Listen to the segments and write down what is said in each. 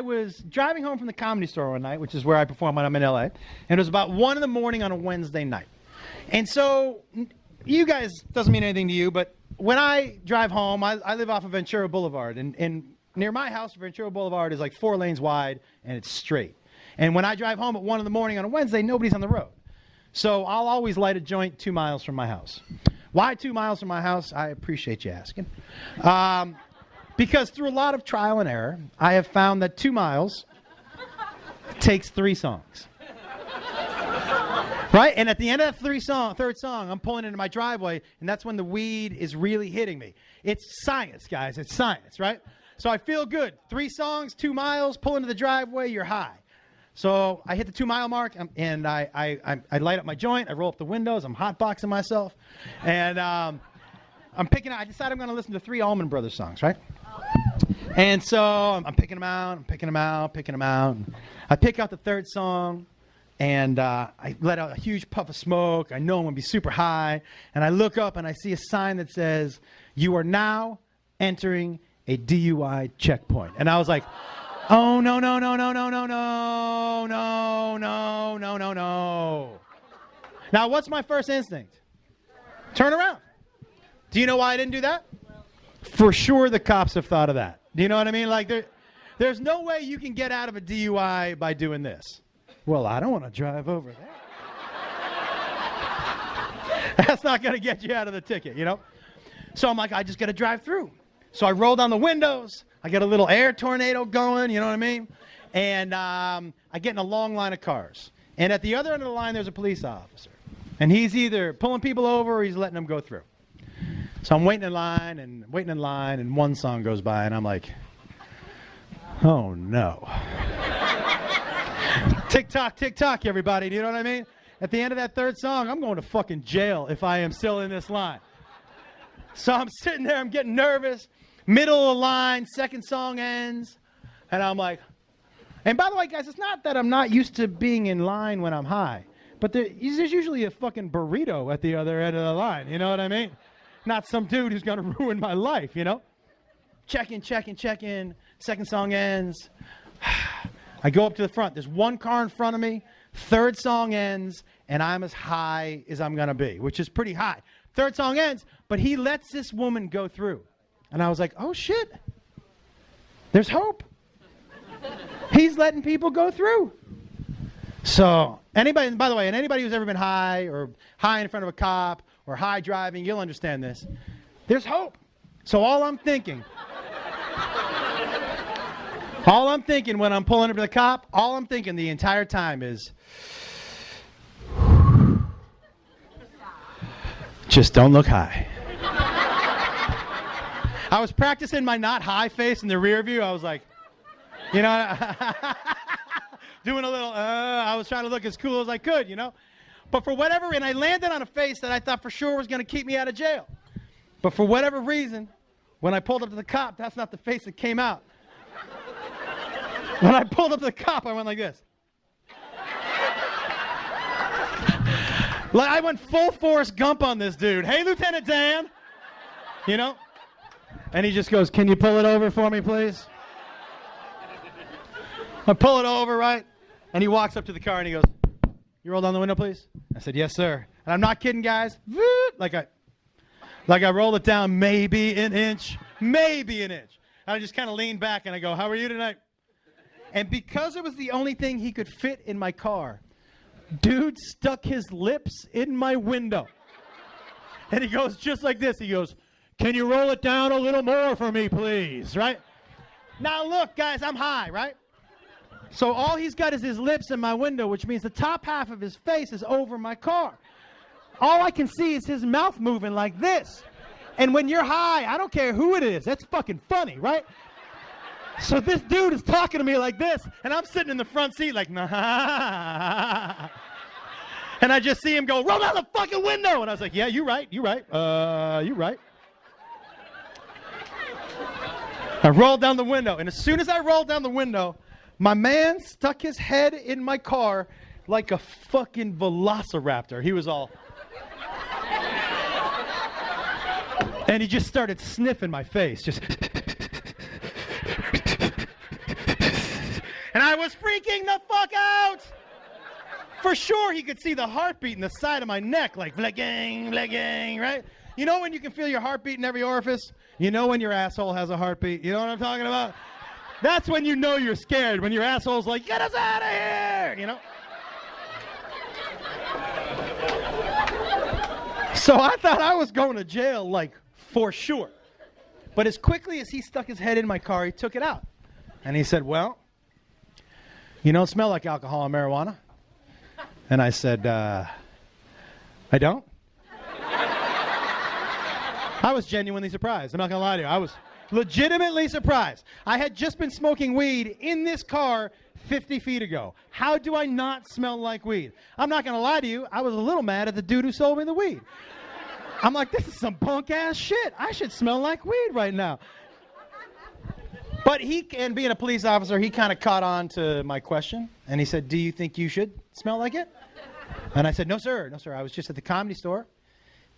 was driving home from the Comedy Store one night, which is where I perform when I'm in LA, and it was about 1 in the morning on a Wednesday night. And so, you guys, doesn't mean anything to you, but when I drive home, I live off of Ventura Boulevard, and near my house, Ventura Boulevard is like 4 lanes wide, and it's straight. And when I drive home at 1 in the morning on a Wednesday, nobody's on the road. So I'll always light a joint 2 miles from my house. Why 2 miles from my house? I appreciate you asking. Because through a lot of trial and error, I have found that 2 miles takes 3 songs. Right? And at the end of that third song, I'm pulling into my driveway, and that's when the weed is really hitting me. It's science, guys. It's science, right? So I feel good. 3 songs, 2 miles, pull into the driveway, you're high. So I hit the 2 mile mark, and I light up my joint. I roll up the windows. I'm hotboxing myself. And I'm picking out. I decide I'm going to listen to 3 Allman Brothers songs, right? And so I'm picking them out. I'm picking them out, picking them out. I pick out the 3rd song, and I let out a huge puff of smoke. I know I'm going to be super high. And I look up, and I see a sign that says, "You are now entering a DUI checkpoint." And I was like, oh, no, no, no, no, no, no, no, no, no, no, no, no. Now, what's my first instinct? Turn around. Do you know why I didn't do that? For sure the cops have thought of that. Do you know what I mean? Like, there's no way you can get out of a DUI by doing this. Well, I don't want to drive over there. That's not going to get you out of the ticket, you know? So I'm like, I just got to drive through. So I roll down the windows. I get a little air tornado going, you know what I mean? And I get in a long line of cars. And at the other end of the line, there's a police officer. And he's either pulling people over or he's letting them go through. So I'm waiting in line, and one song goes by, and I'm like, oh, no. Tick-tock, tick-tock, everybody. Do you know what I mean? At the end of that 3rd song, I'm going to fucking jail if I am still in this line. So I'm sitting there, I'm getting nervous. Middle of the line, 2nd song ends, and I'm like, and by the way, guys, it's not that I'm not used to being in line when I'm high, but there's usually a fucking burrito at the other end of the line, you know what I mean? Not some dude who's going to ruin my life, you know? Check in. 2nd song ends. I go up to the front. There's 1 car in front of me. 3rd song ends, and I'm as high as I'm going to be, which is pretty high. 3rd song ends, but he lets this woman go through. And I was like, oh, shit. There's hope. He's letting people go through. So anybody, by the way, and anybody who's ever been high or high in front of a cop or high driving, you'll understand this. There's hope. So all I'm thinking when I'm pulling up to the cop, all I'm thinking the entire time is, just don't look high. I was practicing my not high face in the rear view. I was like, you know, doing a little, I was trying to look as cool as I could, you know. But for whatever, and I landed on a face that I thought for sure was going to keep me out of jail. But for whatever reason, when I pulled up to the cop, that's not the face that came out. When I pulled up to the cop, I went like this. Like I went full Forrest Gump on this dude. Hey, Lieutenant Dan. You know? And he just goes, can you pull it over for me, please? I pull it over, right? And he walks up to the car and he goes, you roll down the window, please? I said, yes, sir. And I'm not kidding, guys. Like I rolled it down maybe an inch. And I just kind of leaned back and I go, how are you tonight? And because it was the only thing he could fit in my car, dude stuck his lips in my window. And he goes just like this. He goes, can you roll it down a little more for me, please? Right? Now, look, guys, I'm high, right? So all he's got is his lips in my window, which means the top half of his face is over my car. All I can see is his mouth moving like this. And when you're high, I don't care who it is. That's fucking funny, right? So this dude is talking to me like this, and I'm sitting in the front seat like, nah. And I just see him go, roll down the fucking window. And I was like, yeah, you're right. You're right. I rolled down the window, and as soon as I rolled down the window, my man stuck his head in my car like a fucking velociraptor. He was all... And he just started sniffing my face, just... was freaking the fuck out. For sure, he could see the heartbeat in the side of my neck, like flicking, right? You know when you can feel your heartbeat in every orifice? You know when your asshole has a heartbeat? You know what I'm talking about? That's when you know you're scared, when your asshole's like, get us out of here, you know? So I thought I was going to jail, like, for sure. But as quickly as he stuck his head in my car, he took it out. And he said, well, you don't smell like alcohol and marijuana. And I said, I don't? I was genuinely surprised. I'm not going to lie to you. I was legitimately surprised. I had just been smoking weed in this car 50 feet ago. How do I not smell like weed? I'm not going to lie to you. I was a little mad at the dude who sold me the weed. I'm like, this is some punk ass shit. I should smell like weed right now. But and being a police officer, he kind of caught on to my question. And he said, do you think you should smell like it? And I said, no, sir. No, sir. I was just at the Comedy Store.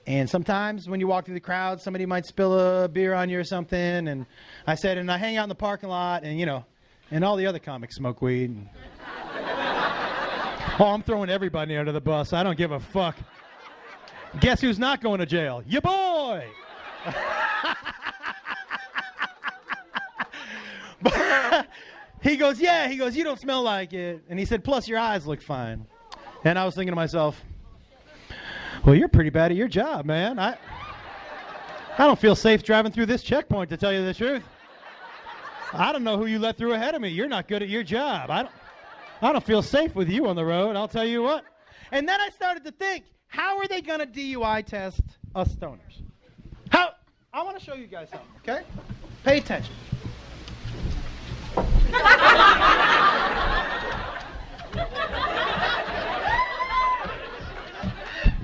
And sometimes when you walk through the crowd, somebody might spill a beer on you or something. And I said, and I hang out in the parking lot, and, you know, and all the other comics smoke weed. Oh, I'm throwing everybody under the bus. I don't give a fuck. Guess who's not going to jail? Ya boy! He goes, yeah. He goes, you don't smell like it. And he said, plus your eyes look fine. And I was thinking to myself, well, you're pretty bad at your job, man. I don't feel safe driving through this checkpoint, to tell you the truth. I don't know who you let through ahead of me. You're not good at your job. I don't feel safe with you on the road, I'll tell you what. And then I started to think, how are they going to DUI test us stoners? I want to show you guys something, okay? Pay attention.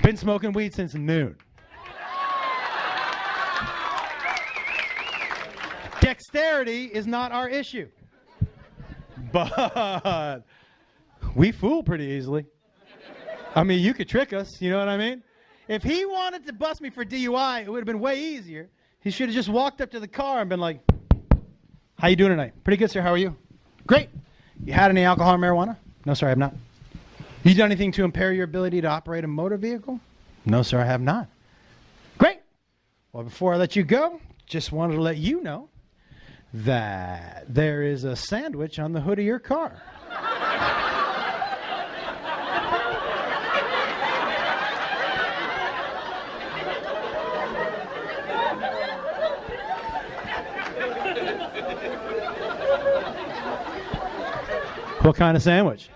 Been smoking weed since noon. Dexterity is not our issue. But we fool pretty easily. I mean, you could trick us, you know what I mean? If he wanted to bust me for DUI, it would have been way easier. He should have just walked up to the car and been like, how you doing tonight? Pretty good, sir. How are you? Great. You had any alcohol or marijuana? No, sir, I have not. You done anything to impair your ability to operate a motor vehicle? No, sir, I have not. Great. Well, before I let you go, just wanted to let you know that there is a sandwich on the hood of your car. What kind of sandwich?